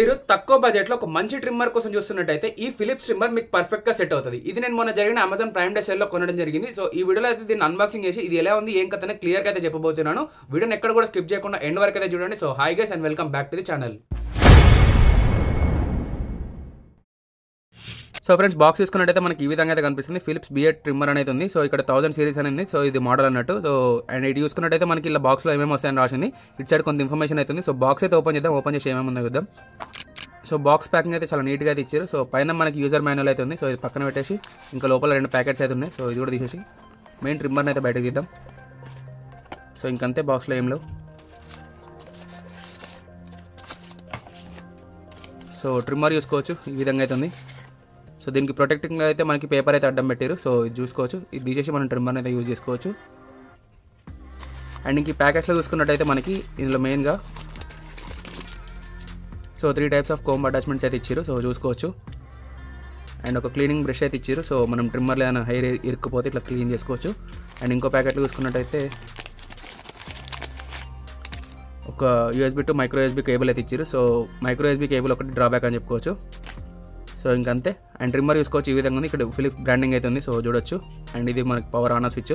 మీరు తక్కువ బడ్జెట్ లో ఒక మంచి ట్రిమ్మర్ కోసం చూస్తున్నట్టయితే ఈ ఫిలిప్స్ ట్రిమ్మర్ మీకు పర్ఫెక్ట్ గా సెట్ అవుతుంది. ఇది నేను మొన్న జరిగిన అమెజాన్ ప్రైమ్ డే సేల్ లో కొనడం జరిగింది. సో ఈ వీడియోలో అయితే దీన్ని అన్బాక్సింగ్ చేసి ఇది ఎలా ఉంది ఏం కథనే క్లియర్ గా అయితే చెప్పబోతున్నాను. వీడియోని ఎక్కడ కూడా స్కిప్ చేయకుండా ఎండ్ వరకు అయితే చూడండి. So hi guys and welcome back to the channel. So friends, box తీసుకున్నట్టయితే మనకి ఈ విధంగా అయితే కనిపిస్తుంది. ఫిలిప్స్ బియర్డ్ ట్రిమ్మర్ అనేది ఉంది. సో ఇక్కడ 1000 సిరీస్ అనేది. సో ఇది మోడల్ అన్నట్టు. సో అండ్ ఇది చూసుకున్నట్టయితే మనకి ఇలా బాక్స్ లో ఏమేమి వస్తాయని రాసింది. ఇటు సైడ్ కొంత ఇన్ఫర్మేషన్ అవుతుంది. సో బాక్స్ అయితే ఓపెన్ చేద్దాం. ఓపెన్ చేసి ఏమేమి ఉందో చూద్దాం. సో బాక్స్ ప్యాకింగ్ అయితే చాలా నీట్గా అయితే ఇచ్చారు. సో పైన మనకి యూజర్ మాన్యువల్ అయితే ఉంది. సో ఇది పక్కన పెట్టేసి ఇంకా లోపల 2 ప్యాకెట్స్ అయితే ఉన్నాయి. సో ఇది కూడా తీసేసి మెయిన్ ట్రిమ్మర్ని అయితే బయటకు తీద్దాం. సో ఇంకంతే, బాక్స్లో ఏం లేవు. సో ట్రిమ్మర్ చూసుకోవచ్చు ఈ విధంగా అయితే ఉంది. సో దీనికి ప్రొటెక్టింగ్ అయితే మనకి పేపర్ అయితే అడ్డం పెట్టారు. సో ఇది చూసుకోవచ్చు. ఇది తీసేసి మనం ట్రిమ్మర్ అయితే యూజ్ చేసుకోవచ్చు. అండ్ ఇంక ప్యాకెట్స్లో చూసుకున్నట్టయితే మనకి ఇందులో మెయిన్గా 3 టైప్స్ ఆఫ్ కోంబ్ అటాచ్మెంట్స్ అయితే ఇచ్చారు. సో చూసుకోవచ్చు. అండ్ ఒక క్లీనింగ్ బ్రష్ అయితే ఇచ్చారు. సో మనం ట్రిమ్మర్లో ఏదైనా హెయిర్ ఇరుక్కుపోతే ఇట్లా క్లీన్ చేసుకోవచ్చు. అండ్ ఇంకో ప్యాకెట్లో చూసుకున్నట్టయితే ఒక USB to micro USB cable అయితే ఇచ్చారు. సో మైక్రో USB కేబుల్ ఒకటి డ్రాబ్యాక్ అని చెప్పుకోవచ్చు. సో ఇంకంతే. అండ్ ట్రిమ్మర్ చూసుకోవచ్చు ఈ విధంగా ఉంది. ఇక్కడ ఫిలిప్స్ బ్రాండింగ్ అయితే ఉంది. సో చూడొచ్చు. అండ్ ఇది మనకి పవర్ ఆన్ స్విచ్.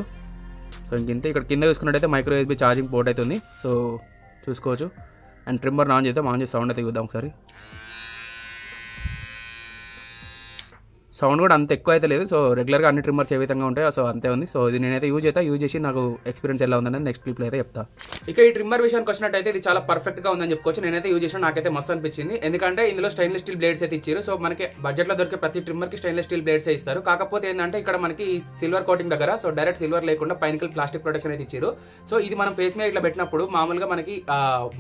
సో ఇంకంతే. ఇక్కడ కింద చూసుకున్నట్టయితే మైక్రో USB ఛార్జింగ్ పోర్ట్ అయితే ఉంది. సో చూసుకోవచ్చు. అండ్ ట్రిమ్మర్ ఆన్ చేద్దాం. ఆన్ చేసి సౌండ్ అయితే చూద్దాం ఒకసారి. సౌండ్ కూడా అంత ఎక్కువ అయితే లేదు. సో రెగ్యులర్గా అన్ని ట్రిమ్మర్స్ ఏ విధంగా ఉంటాయో సో అంతే ఉంది. సో ఇది నేనైతే యూజ్ చేసి నాకు ఎక్స్పీరియన్స్ ఎలా ఉందని నెక్స్ట్ క్లిప్లో అయితే చెప్తా. ఇక ఈ ట్రిమ్మర్ విషయానికి వచ్చినట్టయితే ఇది చాలా పర్ఫెక్ట్గా ఉందని చెప్పుకోవచ్చు. నేనైతే యూజ్ చేసిన నాకైతే మస్తు అనిపించింది. ఎందుకంటే ఇందులో స్టెయిన్లెస్ స్టీల్ బ్లేడ్స్ అయితే ఇచ్చారు. సో మనకి బడ్జెట్లో దొరికే ప్రతి ట్రిమ్మర్కి స్టెయిన్లెస్ స్టీల్ బ్లేడ్స్ ఇస్తారు. కాకపోతే ఏంటంటే ఇక్కడ మనకి ఈ సిల్వర్ కోటింగ్ దగ్గర సో డైరెక్ట్ సిల్వర్ లేకుండా పైన ప్లాస్టిక్ ప్రొటెక్షన్ అయితే ఇచ్చారు. సో ఇది మనం ఫేస్ మీద ఇట్లా పెట్టినప్పుడు మామూలుగా మనకి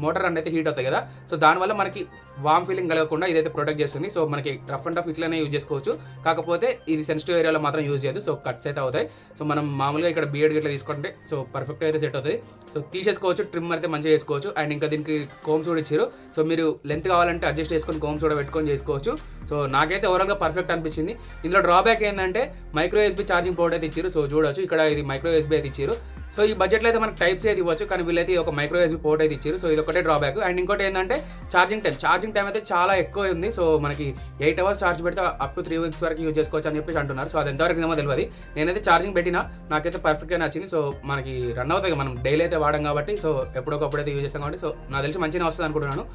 మోటార్ అనేది హీట్ అవుతాయి కదా. సో దానివల్ల మనకి వామ్ ఫీలింగ్ కలగకుండా ఇదైతే ప్రొటెక్ట్ చేస్తుంది. సో మనకి రఫ్ అండ్ టఫ్ ఇట్లానే యూజ్ చేసుకోవచ్చు. కాకపోతే ఇది సెన్సిటివ్ ఏరియాలో మాత్రం యూజ్ చేయదు. సో కట్స్ అయితే అవుతాయి. సో మనం మామూలుగా ఇక్కడ బియర్డ్ గిట్లా తీసుకుంటే సో పర్ఫెక్ట్ అయితే సెట్ అవుతుంది. సో తీసేసుకోవచ్చు. ట్రిమ్ అయితే మంచిగా చేసుకోవచ్చు. అండ్ ఇంకా దీనికి కోమ్స్ కూడా ఇచ్చారు. సో మీరు లెంత్ కావాలంటే అడ్జస్ట్ చేసుకొని కోమ్స్ కూడా పెట్టుకొని చేసుకోవచ్చు. సో నాకైతే ఓవరాల్గా పర్ఫెక్ట్ అనిపించింది. ఇందులో డ్రాబ్యాక్ ఏంటంటే మైక్రో USB ఛార్జింగ్ పోర్ట్ అయితే ఇచ్చారు. సో చూడొచ్చు ఇక్కడ ఇది మైక్రో USB అయితే ఇచ్చారు. సో ఈ బడ్జెట్లో అయితే మనకి టైప్స్ అయితే ఇవ్వచ్చు. కానీ వీళ్ళైతే ఒక మైక్రో USB పోర్ట్ అయితే ఇచ్చారు. సో ఇది ఒకటే డ్రాబ్యాక్. అండ్ ఇంకోటి ఏంటంటే ఛార్జింగ్ టైం అయితే చాలా ఎక్కువ ఉంది. సో మనకి 8 అవర్స్ ఛార్జ్ పెడితే అప్ టు 3 వీక్స్ వరకు యూజ్ చేసుకోవచ్చు అని చెప్పేసి అంటున్నారు. సో అది ఎంతవరకు ఏమో తెలియదు. నేనైతే ఛార్జింగ్ పెట్టినా నాకైతే పర్ఫెక్ట్గా నచ్చింది. సో మనకి రన్ అవుతాయి, మనం డైలీ అయితే వాడడం కాబట్టి. సో ఎప్పుడొకప్పుడు అయితే యూజ్ చేస్తాం కాబట్టి సో నాకు తెలిసి మంచిగా వస్తుంది అనుకుంటున్నాను.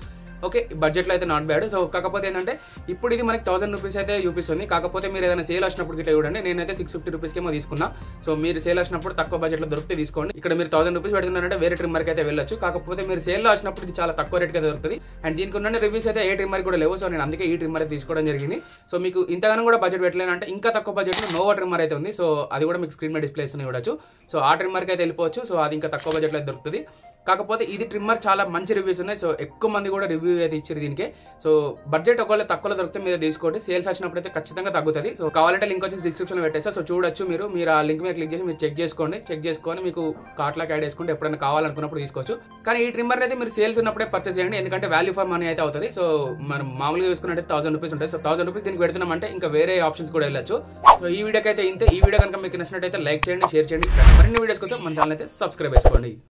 ఓకే, బడ్జెట్లో అయితే నాట్ బ్యాడ్. సో కాకపోతే ఏంటంటే ఇప్పుడు ఇది మనకి 1000 రూపీస్ అయితే చూపిస్తుంది. కాకపోతే మీరు ఏదైనా సేల్ వచ్చినప్పుడు ఇట్లా చూడండి. నేనైతే 650 రూపీస్కేమో తీసుకున్నా. సో మీరు సేల్ వచ్చినప్పుడు తక్కువ బడ్జెట్లో దొరికితే తీసుకోండి. ఇక్కడ మీరు 1000 రూపీస్ పెడుతున్నారంటే వేరే ట్రిమ్మర్కి అయితే వెళ్ళొచ్చు. కాకపోతే మీరు సేల్లో వచ్చినప్పుడు ఇది చాలా తక్కువ రేట్కి దొరుకుతుంది. అండ్ దీనికి ఉన్న రివ్యూస్ అయితే ఏ ట్రిమ్మర్ కూడా లేవు. సో నేను అందుకే ఈ ట్రిమ్మర్ అయితే తీసుకోవడం జరిగింది. సో మీకు ఇంతగానో కూడా బడ్జెట్ పెట్టలేనంటే ఇంకా తక్కువ బడ్జెట్లో నోవా ట్రిమ్మర్ అయితే ఉంది. సో అది కూడా మీకు స్క్రీన్ మీద డిస్ప్లే ఇస్తుంది చూడొచ్చు. సో ఆ ట్రిమ్మర్కి అయితే వెళ్ళిపోవచ్చు. సో అది ఇంకా తక్కువ బడ్జెట్లో అయితే దొరుకుతుంది. కాకపోతే ఇది ట్రిమ్మర్ చాలా మంచి రివ్యూస్ ఉన్నాయి. సో ఎక్కువ మంది కూడా రివ్యూ అయితే ఇచ్చారు దీనికి. సో బడ్జెట్ ఒకవేళ తక్కువలో దొరికితే మీరు తీసుకోండి. సేల్స్ వచ్చినప్పుడు అయితే ఖచ్చితంగా తగ్గుతుంది. సో కావాలంటే లింక్ వచ్చేసి డిస్క్రిప్షన్లో పెట్టేస్తా. సో చూడొచ్చు. మీరు ఆ లింక్ మీద క్లిక్ చేసి మీరు చెక్ చేసుకొని మీకు కార్ట్లోకి యాడ్ చేసుకుంటే ఎప్పుడైనా కావాలనుకున్నప్పుడు తీసుకోవచ్చు. కానీ ఈ ట్రిమ్మర్ అయితే మీరు సేల్స్ ఉన్నప్పుడే పర్చేస్ చేయండి. ఎందుకంటే వాల్యూ ఫర్ మనీ అయితే అవుతుంది. సో మనం మామూలుగా చూసుకున్నట్టు 1000 రూపీస్ ఉంటాయి. సో 1000 రూపీస్ దీనికి పెడుతున్నామంటే ఇంకా వేరే ఆప్షన్స్ కూడా వెళ్ళొచ్చు. సో ఈ వీడియోకి అయితే ఇంతే. ఈ వీడియో కనుక మీకు నచ్చినట్టయితే లైక్ చేయండి, షేర్ చేయండి. మరిన్ని వీడియోస్ కోసం మన ఛానల్ అయితే సబ్స్క్రైబ్ చేసుకోండి.